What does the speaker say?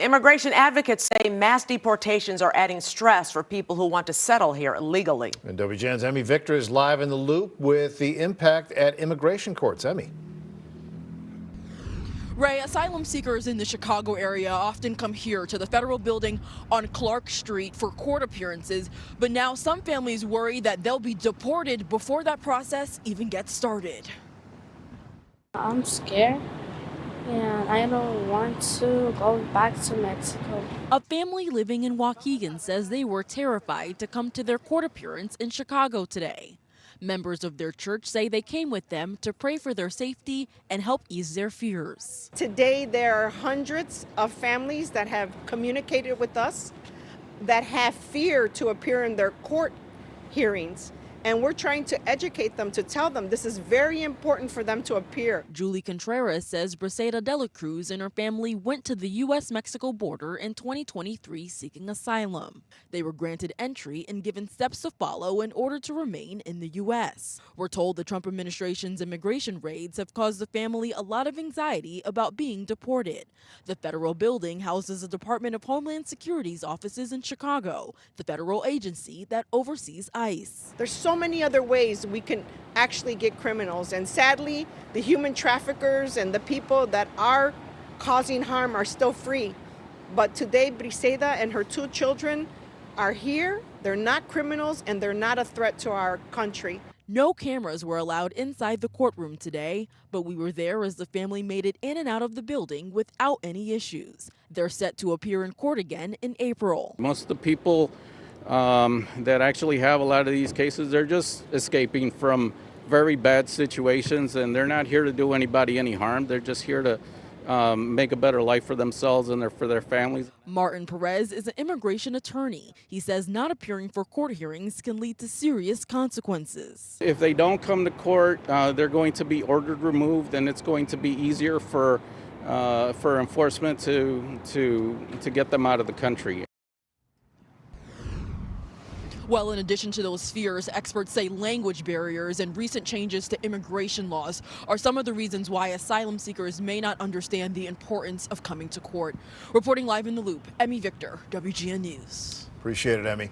Immigration advocates say mass deportations are adding stress for people who want to settle here illegally. And WGN's Emmy Victor is live in the loop with the impact at immigration courts. Emmy. Ray, asylum seekers in the Chicago area often come here to the federal building on Clark Street for court appearances, but now some families worry that they'll be deported before that process even gets started. I'm scared and I don't want to go back to Mexico. A family living in Waukegan says they were terrified to come to their court appearance in Chicago today. Members of their church say they came with them to pray for their safety and help ease their fears. Today, there are hundreds of families that have communicated with us that have fear to appear in their court hearings. And we're trying to educate them to tell them this is very important for them to appear. Julie Contreras says Briseida de la Cruz and her family went to the U.S.-Mexico border in 2023 seeking asylum. They were granted entry and given steps to follow in order to remain in the U.S. We're told the Trump administration's immigration raids have caused the family a lot of anxiety about being deported. The federal building houses the Department of Homeland Security's offices in Chicago, the federal agency that oversees ICE. There's so many other ways we can actually get criminals, and sadly the human traffickers and the people that are causing harm are still free. But today Briseida and her 2 children are here. They're not criminals and they're not a threat to our country. No cameras were allowed inside the courtroom today, but we were there as the family made it in and out of the building without any issues. They're set to appear in court again in April. Most of the people that actually have a lot of these cases, they're just escaping from very bad situations, and they're not here to do anybody any harm. They're just here to make a better life for themselves and for their families. Martin Perez is an immigration attorney. He says not appearing for court hearings can lead to serious consequences. If they don't come to court, they're going to be ordered removed, and it's going to be easier for enforcement to get them out of the country. Well, in addition to those fears, experts say language barriers and recent changes to immigration laws are some of the reasons why asylum seekers may not understand the importance of coming to court. Reporting live in the loop, Emmy Victor, WGN News. Appreciate it, Emmy.